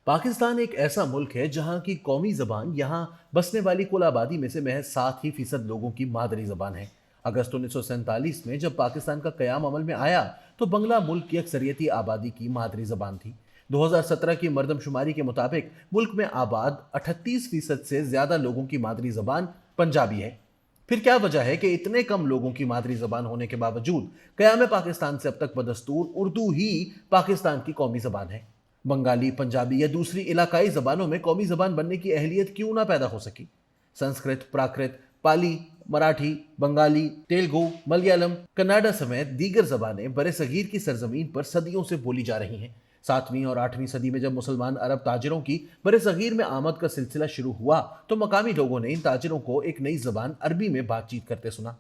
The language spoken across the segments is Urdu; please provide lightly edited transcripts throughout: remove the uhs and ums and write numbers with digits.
پاکستان ایک ایسا ملک ہے جہاں کی قومی زبان یہاں بسنے والی کل آبادی میں سے محض 7% لوگوں کی مادری زبان ہے۔ اگست 1947 میں جب پاکستان کا قیام عمل میں آیا تو بنگلہ ملک کی اکثریتی آبادی کی مادری زبان تھی۔ 2017 کی مردم شماری کے مطابق ملک میں آباد 38% سے زیادہ لوگوں کی مادری زبان پنجابی ہے۔ پھر کیا وجہ ہے کہ اتنے کم لوگوں کی مادری زبان ہونے کے باوجود قیام پاکستان سے اب تک بدستور اردو ہی پاکستان کی قومی زبان ہے؟ بنگالی، پنجابی یا دوسری علاقائی زبانوں میں قومی زبان بننے کی اہلیت کیوں نہ پیدا ہو سکی؟ سنسکرت، پراکرت، پالی، مراٹھی، بنگالی، تیلگو، ملیالم، کناڈا سمیت دیگر زبانیں برصغیر کی سرزمین پر صدیوں سے بولی جا رہی ہیں۔ 7ویں اور 8ویں صدی میں جب مسلمان عرب تاجروں کی برصغیر میں آمد کا سلسلہ شروع ہوا تو مقامی لوگوں نے ان تاجروں کو ایک نئی زبان عربی میں بات چیت کرتے سنا۔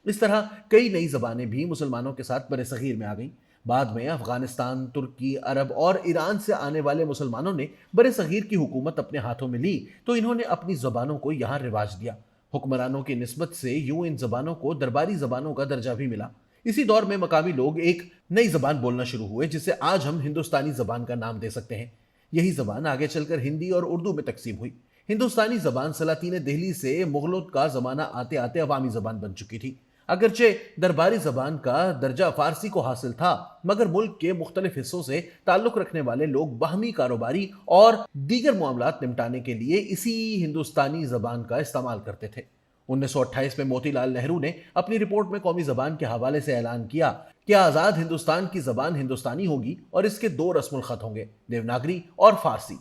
اس طرح کئی نئی زبانیں بھی مسلمانوں کے ساتھ برصغیر میں آ گئیں۔ بعد میں افغانستان، ترکی، عرب اور ایران سے آنے والے مسلمانوں نے برصغیر کی حکومت اپنے ہاتھوں میں لی تو انہوں نے اپنی زبانوں کو یہاں رواج دیا۔ حکمرانوں کی نسبت سے یوں ان زبانوں کو درباری زبانوں کا درجہ بھی ملا۔ اسی دور میں مقامی لوگ ایک نئی زبان بولنا شروع ہوئے جسے آج ہم ہندوستانی زبان کا نام دے سکتے ہیں۔ یہی زبان آگے چل کر ہندی اور اردو میں تقسیم ہوئی۔ ہندوستانی زبان سلاطین دہلی سے مغلوں کا زمانہ آتے آتے عوامی زبان بن چکی تھی۔ اگرچہ درباری زبان کا درجہ فارسی کو حاصل تھا مگر ملک کے مختلف حصوں سے تعلق رکھنے والے لوگ باہمی کاروباری اور دیگر معاملات نمٹانے کے لیے اسی ہندوستانی زبان کا استعمال کرتے تھے۔ 1928 میں موتی لال نہرو نے اپنی رپورٹ میں قومی زبان کے حوالے سے اعلان کیا کہ آزاد ہندوستان کی زبان ہندوستانی ہوگی اور اس کے 2 رسم الخط ہوں گے، دیوناگری اور فارسی۔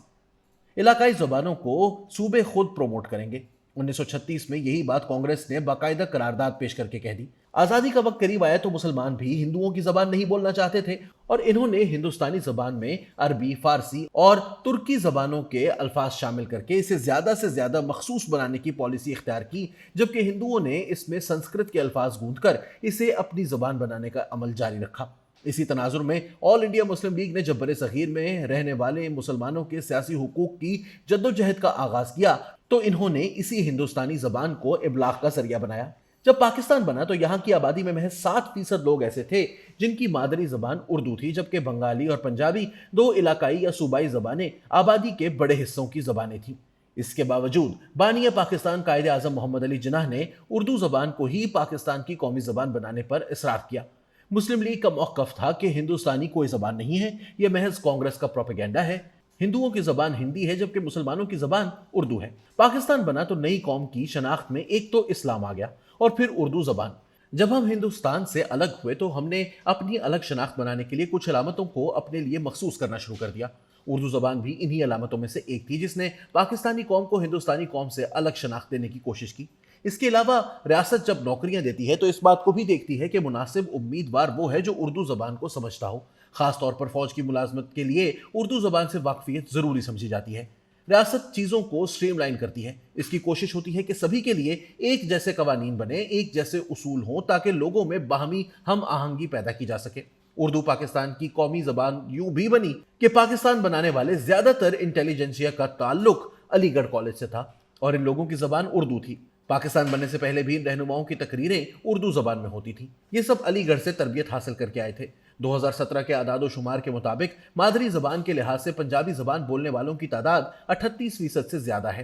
علاقائی زبانوں کو صوبے خود پروموٹ کریں گے۔ 1936 میں یہی بات کانگریس نے باقاعدہ قرارداد پیش کر کے کہہ دی۔ آزادی کا وقت قریب آیا تو مسلمان بھی ہندوؤں کی زبان نہیں بولنا چاہتے تھے اور انہوں نے ہندوستانی زبان میں عربی، فارسی اور ترکی زبانوں کے الفاظ شامل کر کے اسے زیادہ سے زیادہ مخصوص بنانے کی پالیسی اختیار کی، جبکہ ہندوؤں نے اس میں سنسکرت کے الفاظ گونج کر اسے اپنی زبان بنانے کا عمل جاری رکھا۔ اسی تناظر میں آل انڈیا مسلم لیگ نے جب برصغیر میں رہنے والے مسلمانوں کے سیاسی حقوق کی جدوجہد کا آغاز کیا تو انہوں نے اسی ہندوستانی زبان کو ابلاغ کا ذریعہ بنایا۔ جب پاکستان بنا تو یہاں کی آبادی میں محض 7% لوگ ایسے تھے جن کی مادری زبان اردو تھی، جبکہ بنگالی اور پنجابی 2 علاقائی یا صوبائی زبانیں آبادی کے بڑے حصوں کی زبانیں تھیں۔ اس کے باوجود بانی پاکستان قائد اعظم محمد علی جناح نے اردو زبان کو ہی پاکستان کی قومی زبان بنانے پر اصرار کیا۔ مسلم لیگ کا موقف تھا کہ ہندوستانی کوئی زبان نہیں ہے، یہ محض کانگریس کا پروپیگنڈا ہے۔ ہندوؤں کی زبان ہندی ہے جبکہ مسلمانوں کی زبان اردو ہے۔ پاکستان بنا تو نئی قوم کی شناخت میں ایک تو اسلام آ گیا اور پھر اردو زبان۔ جب ہم ہندوستان سے الگ ہوئے تو ہم نے اپنی الگ شناخت بنانے کے لیے کچھ علامتوں کو اپنے لیے مخصوص کرنا شروع کر دیا۔ اردو زبان بھی انہی علامتوں میں سے ایک تھی جس نے پاکستانی قوم کو ہندوستانی قوم سے الگ شناخت دینے کی کوشش کی۔ اس کے علاوہ ریاست جب نوکریاں دیتی ہے تو اس بات کو بھی دیکھتی ہے کہ مناسب امیدوار وہ ہے جو اردو زبان کو سمجھتا ہو۔ خاص طور پر فوج کی ملازمت کے لیے اردو زبان سے واقفیت ضروری سمجھی جاتی ہے۔ ریاست چیزوں کو سٹریم لائن کرتی ہے۔ اس کی کوشش ہوتی ہے کہ سبھی کے لیے ایک جیسے قوانین بنے، ایک جیسے اصول ہوں تاکہ لوگوں میں باہمی ہم آہنگی پیدا کی جا سکے۔ اردو پاکستان کی قومی زبان یوں بھی بنی کہ پاکستان بنانے والے زیادہ تر انٹیلیجنسیا کا تعلق علی گڑھ کالج سے تھا اور ان لوگوں کی زبان اردو تھی۔ پاکستان بننے سے پہلے بھی ان رہنماؤں کی تقریریں اردو زبان میں ہوتی تھیں۔ یہ سب علی گڑھ سے تربیت حاصل کر کے آئے تھے۔ 2017 کے اعداد و شمار کے مطابق مادری زبان کے لحاظ سے پنجابی زبان بولنے والوں کی تعداد 38% سے زیادہ ہے۔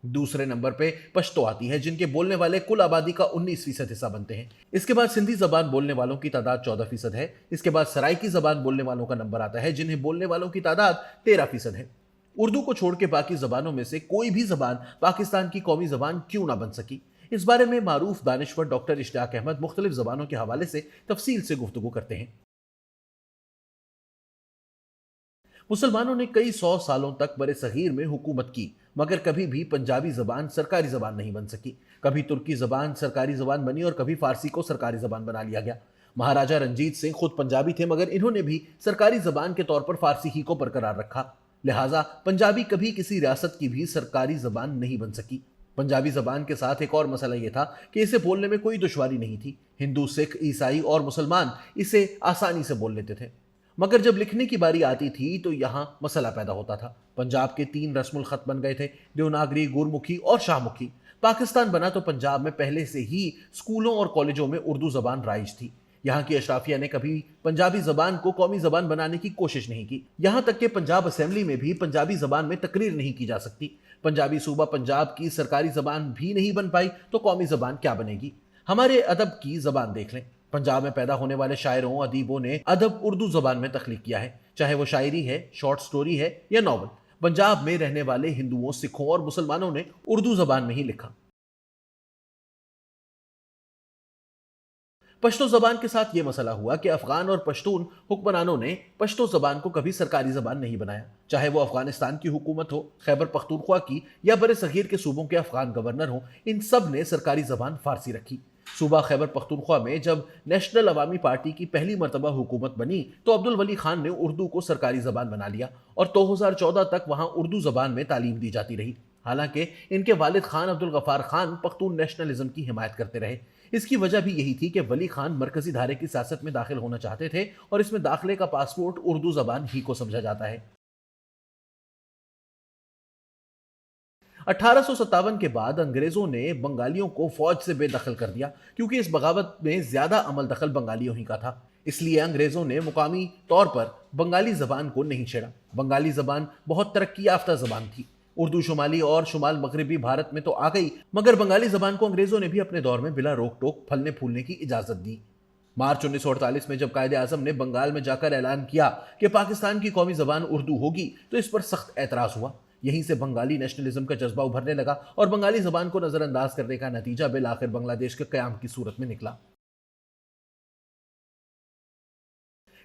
دوسرے نمبر پہ پشتو آتی ہے جن کے بولنے والے کل آبادی کا 19% حصہ بنتے ہیں۔ اس کے بعد سندھی زبان بولنے والوں کی تعداد 14% ہے۔ اس کے بعد سرائکی زبان بولنے والوں کا نمبر آتا ہے جنہیں بولنے والوں کی تعداد 13% ہے۔ اردو کو چھوڑ کے باقی زبانوں میں سے کوئی بھی زبان پاکستان کی قومی زبان کیوں نہ بن سکی؟ اس بارے میں معروف دانشور ڈاکٹر اشتیاق احمد مختلف زبانوں کے حوالے سے تفصیل سے گفتگو کرتے ہیں۔ مسلمانوں نے کئی 100 سالوں تک برصغیر میں حکومت کی مگر کبھی بھی پنجابی زبان سرکاری زبان نہیں بن سکی۔ کبھی ترکی زبان سرکاری زبان بنی اور کبھی فارسی کو سرکاری زبان بنا لیا گیا۔ مہاراجہ رنجیت سنگھ خود پنجابی تھے مگر انہوں نے بھی سرکاری زبان کے طور پر فارسی ہی کو برقرار رکھا، لہٰذا پنجابی کبھی کسی ریاست کی بھی سرکاری زبان نہیں بن سکی۔ پنجابی زبان کے ساتھ ایک اور مسئلہ یہ تھا کہ اسے بولنے میں کوئی دشواری نہیں تھی۔ ہندو، سکھ، عیسائی اور مسلمان اسے آسانی سے بول لیتے تھے، مگر جب لکھنے کی باری آتی تھی تو یہاں مسئلہ پیدا ہوتا تھا۔ پنجاب کے 3 رسم الخط بن گئے تھے، دیوناگری، گورمکھی اور شاہمکھی۔ پاکستان بنا تو پنجاب میں پہلے سے ہی اسکولوں اور کالجوں میں اردو زبان رائج تھی۔ یہاں کی اشرافیہ نے کبھی پنجابی زبان کو قومی زبان بنانے کی کوشش نہیں کی، یہاں تک کہ پنجاب اسمبلی میں بھی پنجابی زبان میں تقریر نہیں کی جا سکتی۔ پنجابی صوبہ پنجاب کی سرکاری زبان بھی نہیں بن پائی تو قومی زبان کیا بنے گی؟ ہمارے ادب کی زبان دیکھ لیں، پنجاب میں پیدا ہونے والے شاعروں ادیبوں نے ادب اردو زبان میں تخلیق کیا ہے، چاہے وہ شاعری ہے، شارٹ سٹوری ہے یا ناول۔ پنجاب میں رہنے والے ہندوؤں، سکھوں اور مسلمانوں نے اردو زبان میں ہی لکھا۔ پشتو زبان کے ساتھ یہ مسئلہ ہوا کہ افغان اور پشتون حکمرانوں نے پشتو زبان کو کبھی سرکاری زبان نہیں بنایا، چاہے وہ افغانستان کی حکومت ہو، خیبر پختونخوا کی یا بر صغیر کے صوبوں کے افغان گورنر ہوں، ان سب نے سرکاری زبان فارسی رکھی۔ صوبہ خیبر پختونخوا میں جب نیشنل عوامی پارٹی کی پہلی مرتبہ حکومت بنی تو عبدالولی خان نے اردو کو سرکاری زبان بنا لیا اور 2014 تک وہاں اردو زبان میں تعلیم دی جاتی رہی۔ حالانکہ ان کے والد خان عبدالغفار خان پختون نیشنلزم کی حمایت کرتے رہے۔ اس کی وجہ بھی یہی تھی کہ ولی خان مرکزی دھارے کی سیاست میں داخل ہونا چاہتے تھے اور اس میں داخلے کا پاسپورٹ اردو زبان ہی کو سمجھا جاتا ہے۔ 1857 کے بعد انگریزوں نے بنگالیوں کو فوج سے بے دخل کر دیا کیونکہ اس بغاوت میں زیادہ عمل دخل بنگالیوں ہی کا تھا۔ اس لیے انگریزوں نے مقامی طور پر بنگالی زبان کو نہیں چھیڑا۔ بنگالی زبان بہت ترقی یافتہ زبان تھی۔ اردو شمالی اور شمال مغربی بھارت میں تو آ گئی، مگر بنگالی زبان کو انگریزوں نے بھی اپنے دور میں بلا روک ٹوک پھلنے پھولنے کی اجازت دی۔ مارچ 1948 میں جب قائد اعظم نے بنگال میں جا کر اعلان کیا کہ پاکستان کی قومی زبان اردو ہوگی تو اس پر سخت اعتراض ہوا۔ یہیں سے بنگالی نیشنلزم کا جذبہ ابھرنے لگا اور بنگالی زبان کو نظر انداز کرنے کا نتیجہ بالآخر بنگلہ دیش کے قیام کی صورت میں نکلا۔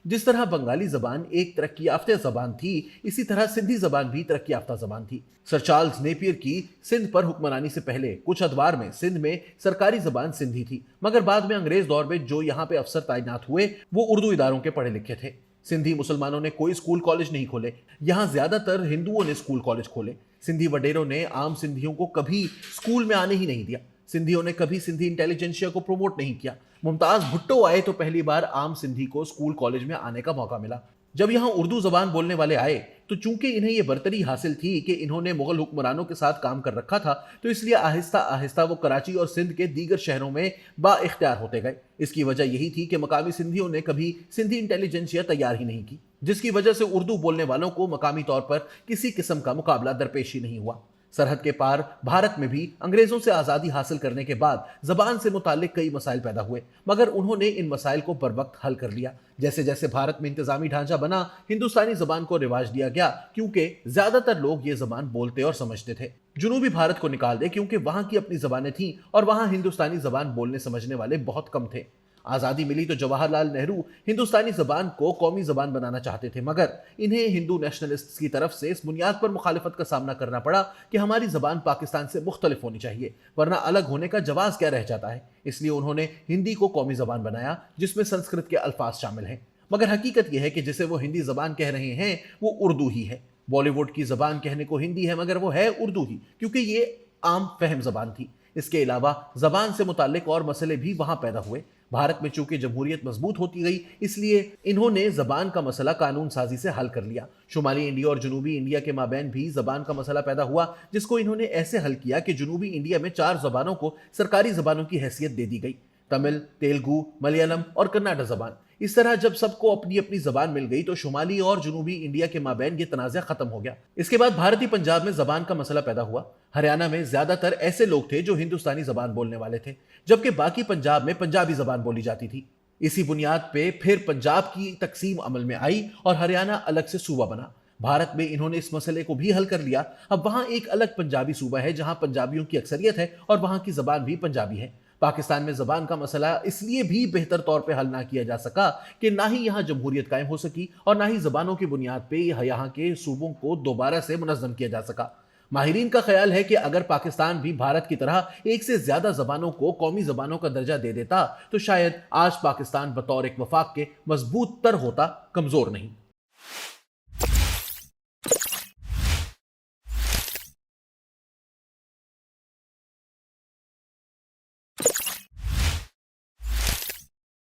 جس طرح بنگالی زبان ایک ترقی یافتہ زبان تھی، اسی طرح سندھی زبان بھی ترقی یافتہ زبان تھی۔ سر چارلز نیپیر کی سندھ پر حکمرانی سے پہلے کچھ ادوار میں سندھ میں سرکاری زبان سندھی تھی، مگر بعد میں انگریز دور میں جو یہاں پہ افسر تعینات ہوئے وہ اردو اداروں کے پڑھے لکھے تھے۔ سندھی مسلمانوں نے کوئی اسکول کالج نہیں کھولے، یہاں زیادہ تر ہندوؤں نے اسکول کالج کھولے۔ سندھی وڈیروں نے عام سندھیوں کو کبھی اسکول میں آنے ہی نہیں دیا۔ سندھیوں نے کبھی سندھی انٹیلیجنسیا کو پروموٹ نہیں کیا۔ ممتاز بھٹو آئے تو پہلی بار عام سندھی کو اسکول کالج میں آنے کا موقع ملا۔ جب یہاں اردو زبان بولنے والے آئے تو چونکہ انہیں یہ برتری حاصل تھی کہ انہوں نے مغل حکمرانوں کے ساتھ کام کر رکھا تھا، تو اس لیے آہستہ آہستہ وہ کراچی اور سندھ کے دیگر شہروں میں با اختیار ہوتے گئے۔ اس کی وجہ یہی تھی کہ مقامی سندھیوں نے کبھی سندھی انٹیلیجنسیا تیار ہی نہیں کی، جس کی وجہ سے اردو بولنے والوں کو مقامی طور پر کسی قسم کا مقابلہ درپیش ہی نہیں ہوا۔ سرحد کے پار بھارت میں بھی انگریزوں سے آزادی حاصل کرنے کے بعد زبان سے متعلق کئی مسائل پیدا ہوئے، مگر انہوں نے ان مسائل کو بر وقت حل کر لیا۔ جیسے جیسے بھارت میں انتظامی ڈھانچہ بنا، ہندوستانی زبان کو رواج دیا گیا کیونکہ زیادہ تر لوگ یہ زبان بولتے اور سمجھتے تھے۔ جنوبی بھارت کو نکال دے کیونکہ وہاں کی اپنی زبانیں تھیں اور وہاں ہندوستانی زبان بولنے سمجھنے والے بہت کم تھے۔ آزادی ملی تو جواہر لال نہرو ہندوستانی زبان کو قومی زبان بنانا چاہتے تھے، مگر انہیں ہندو نیشنلسٹ کی طرف سے اس بنیاد پر مخالفت کا سامنا کرنا پڑا کہ ہماری زبان پاکستان سے مختلف ہونی چاہیے، ورنہ الگ ہونے کا جواز کیا رہ جاتا ہے۔ اس لیے انہوں نے ہندی کو قومی زبان بنایا جس میں سنسکرت کے الفاظ شامل ہیں، مگر حقیقت یہ ہے کہ جسے وہ ہندی زبان کہہ رہے ہیں وہ اردو ہی ہے۔ بالی ووڈ کی زبان کہنے کو ہندی ہے مگر وہ ہے اردو ہی، کیونکہ یہ عام فہم زبان تھی۔ اس کے علاوہ زبان سے متعلق اور مسئلے بھی وہاں پیدا ہوئے۔ بھارت میں چونکہ جمہوریت مضبوط ہوتی گئی، اس لیے انہوں نے زبان کا مسئلہ قانون سازی سے حل کر لیا۔ شمالی انڈیا اور جنوبی انڈیا کے مابین بھی زبان کا مسئلہ پیدا ہوا، جس کو انہوں نے ایسے حل کیا کہ جنوبی انڈیا میں 4 زبانوں کو سرکاری زبانوں کی حیثیت دے دی گئی: تمل، تیلگو، ملیالم اور کناڈا زبان۔ اس طرح جب سب کو اپنی اپنی زبان مل گئی تو شمالی اور جنوبی انڈیا کے مابین یہ تنازع ختم ہو گیا۔ اس کے بعد بھارتی پنجاب میں زبان کا مسئلہ پیدا ہوا۔ ہریانہ میں زیادہ تر ایسے لوگ تھے جو ہندوستانی زبان بولنے والے تھے، جبکہ باقی پنجاب میں پنجابی زبان بولی جاتی تھی۔ اسی بنیاد پہ پھر پنجاب کی تقسیم عمل میں آئی اور ہریانہ الگ سے صوبہ بنا۔ بھارت میں انہوں نے اس مسئلے کو بھی حل کر لیا۔ اب وہاں ایک الگ پنجابی صوبہ ہے جہاں پنجابیوں کی اکثریت ہے اور وہاں کی زبان بھی پنجابی ہے۔ پاکستان میں زبان کا مسئلہ اس لیے بھی بہتر طور پہ حل نہ کیا جا سکا کہ نہ ہی یہاں جمہوریت قائم ہو سکی اور نہ ہی زبانوں کی بنیاد پہ یہاں کے صوبوں کو دوبارہ سے منظم کیا جا سکا۔ ماہرین کا خیال ہے کہ اگر پاکستان بھی بھارت کی طرح ایک سے زیادہ زبانوں کو قومی زبانوں کا درجہ دے دیتا تو شاید آج پاکستان بطور ایک وفاق کے مضبوط تر ہوتا، کمزور نہیں۔